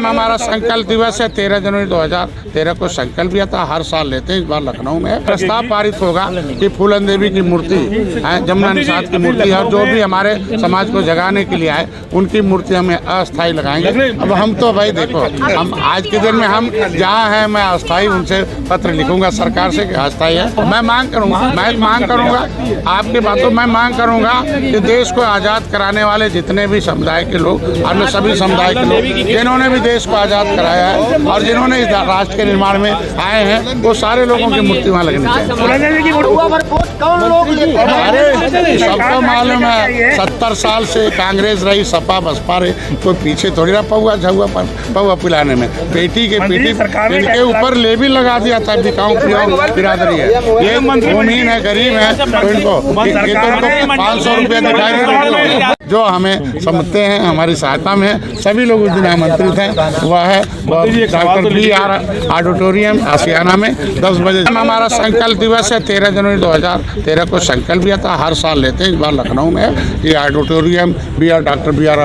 हमारा संकल्प दिवस है 13 जनवरी 2013 को संकल्प लिया था। हर साल लेते हैं। इस बार लखनऊ में प्रस्ताव पारित होगा कि फूलन देवी की मूर्ति, जमुना निषाद की मूर्ति और जो भी हमारे समाज को जगाने के लिए आए उनकी मूर्ति हमें अस्थायी लगाएंगे। अब हम तो भाई देखो, हम आज के दिन में हम जहाँ हैं मैं अस्थायी उनसे पत्र लिखूंगा सरकार से कि अस्थायी है। मैं मांग करूंगा आपकी बातों में मांग करूंगा कि देश को आज़ाद कराने वाले जितने भी समुदाय के लोग, अन्य सभी समुदाय के लोग जिन्होंने भी देश को आज़ाद कराया है और जिन्होंने इस राष्ट्र के निर्माण में आए हैं, वो सारे लोगों की मूर्ति वहाँ लगनी चाहिए। अरे सबको मालूम है 70 साल से कांग्रेस रही, सपा बसपा रही, कोई पीछे थोड़ी रहा पौवा पिलाने में। पेटी के पेटी इनके ऊपर लेबिल लगा दिया था बिकाऊ बिरादरी है, ये भूमिहीन है, गरीब है, तो इनको 500 रुपये दिखाई जो हमें समझते हैं हमारी सहायता में। सभी लोग उस दिन आमंत्रित हैं। वह है डॉक्टर BR ऑडिटोरियम आशियाना में 10 बजे। हमारा संकल्प दिवस है 13 जनवरी 2013 को संकल्प लिया था। हर साल लेते हैं। इस बार लखनऊ में ये ऑडिटोरियम डॉक्टर BR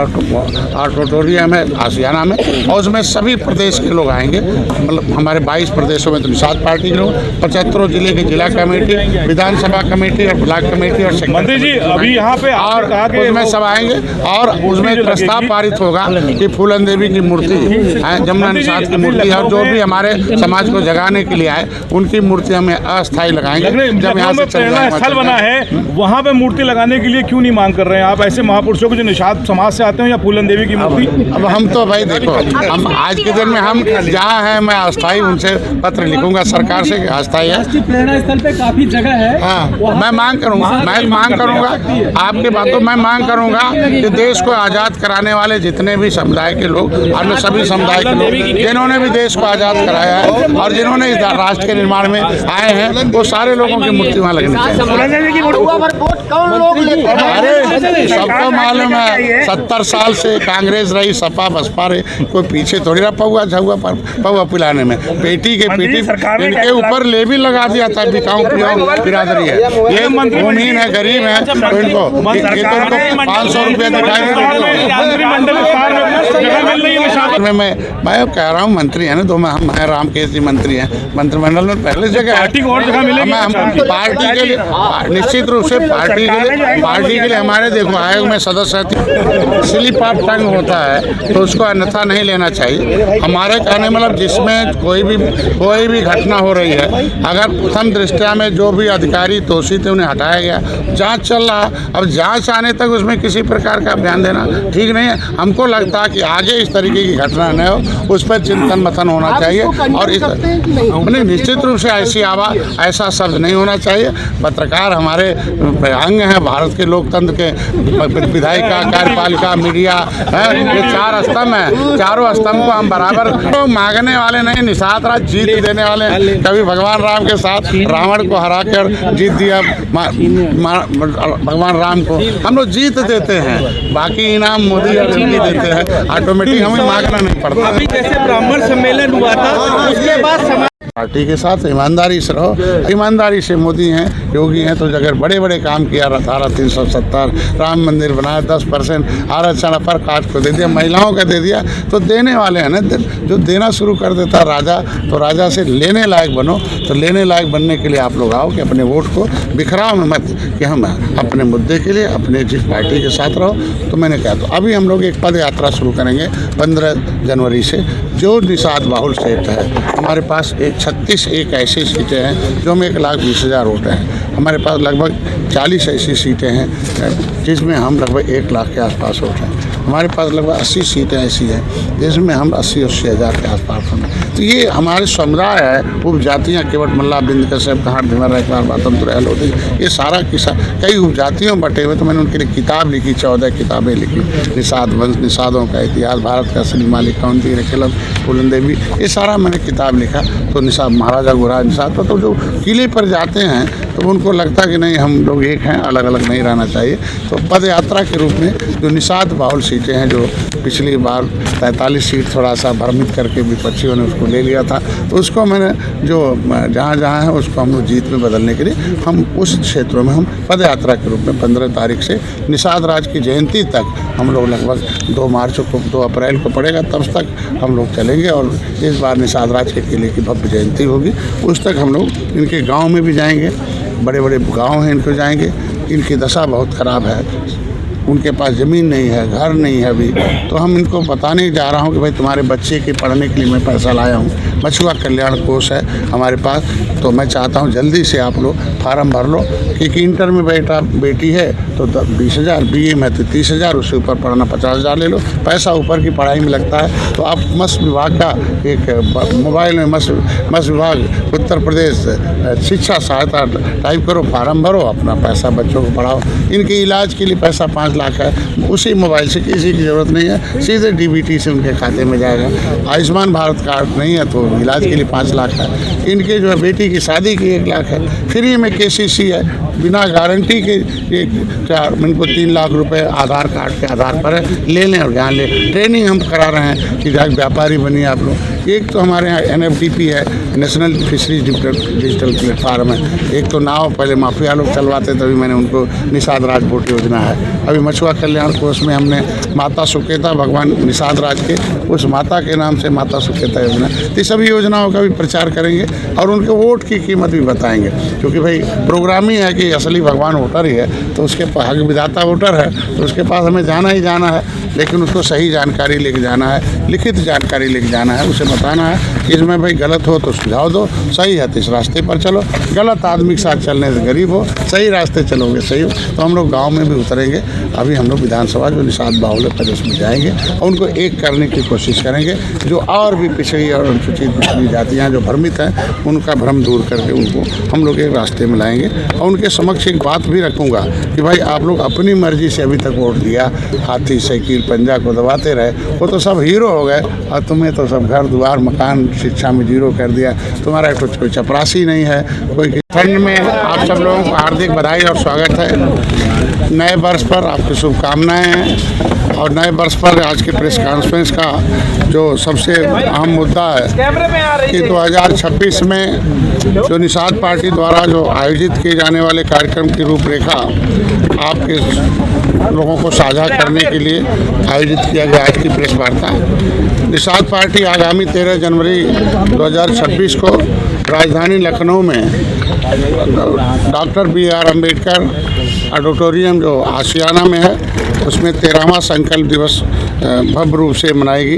ऑडिटोरियम है आशियाना में, और उसमें सभी प्रदेश के लोग आएंगे। मतलब हमारे 22 प्रदेशों में तो निषाद पार्टी के लोग, 75 जिले की जिला कमेटी, विधानसभा कमेटी और ब्लॉक कमेटी और मंत्री जी अभी यहाँ पे और उसमें सब आएंगे और उसमें प्रस्ताव पारित होगा कि फूलन देवी की मूर्ति, जमुना निषाद की मूर्ति और जो भी हमारे समाज को जगाने के लिए आए उनकी मूर्ति हमें अस्थायी लगाएंगे। जब यहाँ से स्थल बना है वहाँ पे मूर्ति लगाने के लिए क्यों नहीं मांग कर रहे हैं आप ऐसे महापुरुषों को जो निषाद समाज से आते हैं या फूलन देवी की मूर्ति? अब हम तो भाई देखो, हम आज के दिन में हम जहाँ हैं मैं अस्थायी उनसे पत्र लिखूंगा सरकार से कि अस्थायी है। प्रेरणा स्थल पे काफी जगह है। हाँ, मैं मांग करूंगा आपकी बातों में मांग करूंगा कि देश को आज़ाद कराने वाले जितने भी समुदाय के लोग, अन्य सभी समुदाय के लोग जिन्होंने भी देश को आज़ाद कराया है और जिन्होंने इस राष्ट्र के निर्माण में आए हैं, वो सारे लोगों की मूर्ति वहाँ लगनी चाहिए। अरे सबको मालूम है 70 साल से कांग्रेस रही, सपा बसपा रही, कोई पीछे थोड़ी रहा पौवा पिलाने में। पेटी के पेटी इनके ऊपर लेबिल लगा दिया था बिकाऊ बिरादरी है, ये भूमिहीन है, गरीब है, तो इनको 500 रुपये दिखाई। मैं कह रहा हूँ मंत्री है ना, तो मैं रामकेश जी मंत्री हैं, मंत्रिमंडल में पहले जगह पार्टी को और जगह मिलेगी। पार्टी के लिए निश्चित रूप से पार्टी के लिए हमारे देखो आयोग में सदस्य स्लिप ऑफ टंग होता है तो उसको अन्यथा नहीं लेना चाहिए। हमारे कहने मतलब जिसमें कोई भी घटना हो रही है, अगर प्रथम दृष्टया में जो भी अधिकारी दोषी थे उन्हें हटाया गया, जांच चल रहा, अब जांच आने तक उसमें किसी प्रकार का बयान देना ठीक नहीं है। हमको लगता है कि आगे इस तरीके की घटना न हो, उस पर चिंतन मंथन होना चाहिए और इस निश्चित रूप से ऐसा शब्द नहीं होना चाहिए। पत्रकार हमारे अंग हैं भारत के लोकतंत्र के, विधायिका, कार्यपालिका, मीडिया है, ये 4 स्तंभ हैं। चारों स्तंभ को हम बराबर तो मांगने वाले नहीं, निषाद राज जीत देने वाले। कभी भगवान राम के साथ रावण को हरा कर जीत दिया, भगवान राम को हम लोग जीत देते हैं, बाकी इनाम मोदी और दिल्ली देते हैं, ऑटोमेटिक हमें मांगना नहीं पड़ता। अभी जैसे ब्राह्मण सम्मेलन हुआ था उसके बाद पार्टी के साथ ईमानदारी से रहो। ईमानदारी से मोदी हैं, योगी हैं, तो अगर बड़े बड़े काम किया, धारा 370, राम मंदिर बनाया, 10% आरक्षण अपर कास्ट को दे दिया, महिलाओं का दे दिया, तो देने वाले हैं ना। जो देना शुरू कर देता राजा, तो राजा से लेने लायक बनो। तो लेने लायक बनने के लिए आप लोग आओ कि अपने वोट को बिखराओ में मत, कि हम अपने मुद्दे के लिए अपने जिस पार्टी के साथ रहो। तो मैंने कहा तो अभी हम लोग एक पद यात्रा शुरू करेंगे 15 जनवरी से, जो निषाद बाहुल क्षेत्र है। हमारे पास 36 ऐसी सीटें हैं जो में 1,20,000 वोट हैं। हमारे पास लगभग 40 ऐसी सीटें हैं जिसमें हम लगभग 1 लाख के आसपास वोट हैं। हमारे पास लगभग 80 सीटें ऐसी हैं जिसमें हम 80 हज़ार के आसपास हैं। तो ये हमारे समुदाय है, उपजातियाँ केवट मल्ला बिंद कश्यप कहार भिमर एक बार बातम तुरैल होती, ये सारा किस्सा कई उपजातियों बटे हुए। तो मैंने उनके लिए किताब लिखी, 14 किताबें लिखी। निषाद वंश, निषादों का इतिहास, भारत का असली मालिक कौन थी, खिलम फूलन देवी, ये सारा मैंने किताब लिखा। तो निषाद महाराजा गुराज निषाद पर तो जो किले पर जाते हैं तो उनको लगता कि नहीं हम लोग एक हैं, अलग अलग नहीं रहना चाहिए। तो पद यात्रा के रूप में जो निषाद बाहुल सीटें हैं, जो पिछली बार 43 सीट थोड़ा सा भ्रमित करके विपक्षियों ने उसको ले लिया था, तो उसको मैंने जो जहाँ जहाँ है उसको हम लोग जीत में बदलने के लिए हम उस क्षेत्रों में हम पद यात्रा के रूप में 15 तारीख से निषाद राज की जयंती तक हम लोग लगभग 2 अप्रैल को पड़ेगा, तब तक हम लोग चलेंगे। और इस बार निषाद राज के किले की भव्य जयंती होगी, उस तक हम लोग इनके गांव में भी जाएंगे, बड़े बड़े गांव हैं इनको जाएंगे। इनकी दशा बहुत ख़राब है, उनके पास ज़मीन नहीं है, घर नहीं है अभी, तो हम इनको बताने जा रहा हूँ कि भाई तुम्हारे बच्चे के पढ़ने के लिए मैं पैसा लाया हूँ, मछुआ कल्याण कोष है हमारे पास, तो मैं चाहता हूँ जल्दी से आप लोग फार्म भर लो, क्योंकि इंटर में बेटी है तो 20,000, BA में तो 30,000, उससे ऊपर पढ़ना 50,000 ले लो, पैसा ऊपर की पढ़ाई में लगता है। तो आप मत्स्य विभाग का एक मोबाइल में मत्स्य विभाग उत्तर प्रदेश शिक्षा सहायता टाइप करो, फार्म भरो, अपना पैसा बच्चों को पढ़ाओ। इनके इलाज के लिए पैसा 5 लाख है, उसी मोबाइल से, किसी की ज़रूरत नहीं है, सीधे DBT से उनके खाते में जाएगा। आयुष्मान भारत कार्ड नहीं है तो इलाज के लिए 5 लाख है। इनके जो है बेटी की शादी की 1 लाख है, फ्री में KCC है, बिना गारंटी के इनको 3 लाख रुपए आधार कार्ड के आधार पर है, ले लें और यहाँ ले। ट्रेनिंग हम करा रहे हैं कि व्यापारी बनिए आप लोग। एक तो हमारे यहाँ NFDP है, नेशनल फिशरीज डिजिटल प्लेटफार्म है। एक तो नाव पहले माफिया लोग चलवाते, तभी मैंने उनको निषाद राज बोट योजना है। अभी मछुआ कल्याण कोष में हमने माता सुकेता, भगवान निषाद राज के उस माता के नाम से माता सुकेता योजना, तो सभी योजनाओं का भी प्रचार करेंगे और उनके वोट की कीमत भी बताएंगे। क्योंकि भाई प्रोग्राम ही है कि असली भगवान वोटर ही है, तो उसके हक विधाता वोटर है, तो उसके पास हमें जाना ही जाना है, लेकिन उसको सही जानकारी लेके जाना है, लिखित जानकारी लेके जाना है, उसे बताना है कि इसमें भाई गलत हो तो सुझाव दो, सही है तो इस रास्ते पर चलो, गलत आदमी के साथ चलने से गरीब हो, सही रास्ते चलोगे सही हो। तो हम लोग गाँव में भी उतरेंगे। अभी हम लोग विधानसभा जो निषाद बाहुल्य प्रदेश में जाएंगे और उनको एक करने की कोशिश करेंगे। जो और भी पिछड़ी और अनुसूचित पिछड़ी जातियाँ जो भ्रमित हैं, उनका भ्रम दूर करके उनको हम लोग एक रास्ते में लाएंगे। और उनके समक्ष एक बात भी रखूँगा कि भाई आप लोग अपनी मर्जी से अभी तक वोट दिया, हाथी साइकिल पंजा को दबाते रहे, वो तो सब हीरो हो गए और तुम्हें तो सब घर द्वार मकान शिक्षा में जीरो कर दिया। तुम्हारा कुछ कोई चपरासी नहीं है, कोई ठंड में। आप सब लोगों को हार्दिक बधाई और स्वागत है। नए वर्ष पर आपकी शुभकामनाएं हैं। और नए वर्ष पर आज के प्रेस कॉन्फ्रेंस का जो सबसे अहम मुद्दा है कि 2026 में जो निषाद पार्टी द्वारा जो आयोजित किए जाने वाले कार्यक्रम की रूपरेखा आपके लोगों को साझा करने के लिए आयोजित किया गया आज की प्रेस वार्ता। निषाद पार्टी आगामी 13 जनवरी 2026 को राजधानी लखनऊ में डॉक्टर BR अम्बेडकर ऑडिटोरियम जो आशियाना में है, उसमें 13वां संकल्प दिवस भव्य रूप से मनाएगी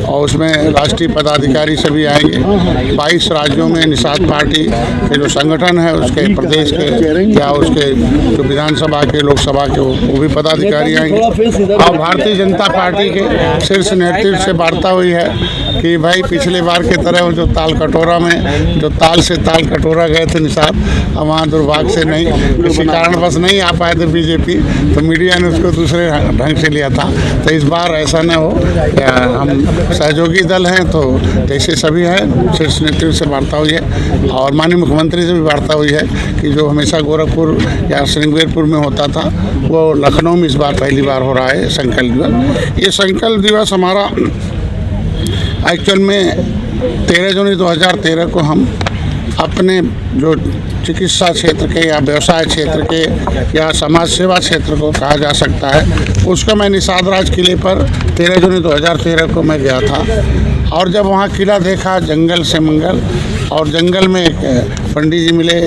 और उसमें राष्ट्रीय पदाधिकारी सभी आएंगे। 22 राज्यों में निषाद पार्टी के जो संगठन है उसके प्रदेश के या उसके जो विधानसभा के लोकसभा के वो भी पदाधिकारी आएंगे। और भारतीय जनता पार्टी के शीर्ष नेतृत्व से वार्ता हुई है कि भाई पिछले बार की तरह जो ताल कटोरा में जो ताल से ताल कटोरा गए थे निषाद, वहाँ दुर्भाग्य से नहीं किसी कारणवश नहीं आ पाए थे BJP, तो मीडिया ने उसको दूसरे ढंग से लिया था। तो इस बार ऐसा न हो, हम सहयोगी दल हैं तो जैसे सभी हैं शीर्ष नेतृत्व से वार्ता हुई है और माननीय मुख्यमंत्री से भी वार्ता हुई है कि जो हमेशा गोरखपुर या श्रृंगेरपुर में होता था वो लखनऊ में इस बार पहली बार हो रहा है संकल्प दिवस। ये संकल्प दिवस हमारा एक्चुअल में 13 जनवरी 2013 को हम अपने जो चिकित्सा क्षेत्र के या व्यवसाय क्षेत्र के या समाज सेवा क्षेत्र को कहा जा सकता है, उसको मैं निषाद राज किले पर 13 जनवरी 2013 को मैं गया था। और जब वहाँ किला देखा जंगल से मंगल, और जंगल में एक पंडित जी मिले,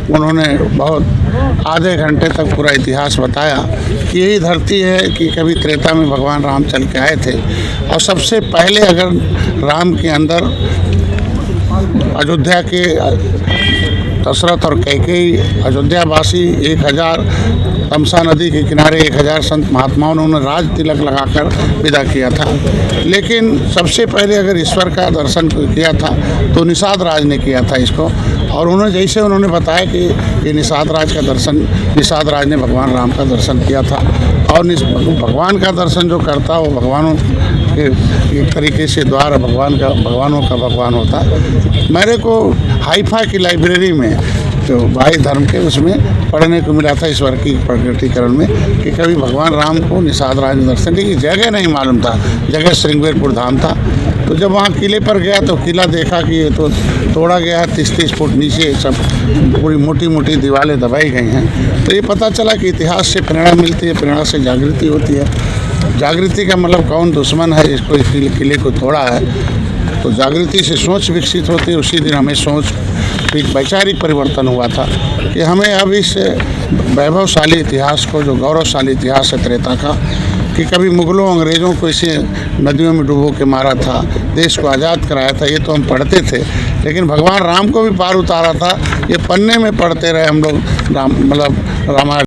उन्होंने बहुत आधे घंटे तक पूरा इतिहास बताया कि यही धरती है कि कभी त्रेता में भगवान राम चल के आए थे। और सबसे पहले अगर राम के अंदर अयोध्या के दशरथ और कैकेयी अयोध्यावासी 1000 तमसा नदी के किनारे 1000 संत महात्माओं ने उन्हें राज तिलक लगाकर विदा किया था। लेकिन सबसे पहले अगर ईश्वर का दर्शन किया था तो निषाद राज ने किया था इसको। और उन्होंने बताया कि ये निषाद राज का दर्शन, निषाद राज ने भगवान राम का दर्शन किया था। और भगवान का दर्शन जो करता वो भगवानों के एक तरीके से द्वार भगवानों का भगवान होता है। मेरे को हाइफा की लाइब्रेरी में जो भाई धर्म के उसमें पढ़ने को मिला था ईश्वर की प्रकटीकरण में कि कभी भगवान राम को निषाद राज में दर्शन की जगह नहीं मालूम था, जगह श्रृंगेरपुर धाम था। तो जब वहाँ किले पर गया तो किला देखा कि ये तो तोड़ा गया है, 30-30 फुट नीचे सब पूरी मोटी मोटी दीवारें दबाई गई हैं। तो ये पता चला कि इतिहास से प्रेरणा मिलती है, प्रेरणा से जागृति होती है। जागृति का मतलब कौन दुश्मन है जिसको इस किले को तोड़ा है, तो जागृति से सोच विकसित होती है। उसी दिन हमें सोच वैचारिक परिवर्तन हुआ था कि हमें अब इस वैभवशाली इतिहास को, जो गौरवशाली इतिहास है त्रेता का, कि कभी मुगलों अंग्रेज़ों को इसे नदियों में डुबो के मारा था, देश को आज़ाद कराया था, ये तो हम पढ़ते थे। लेकिन भगवान राम को भी पार उतारा था, ये पन्ने में पढ़ते रहे हम लोग, मतलब रामायण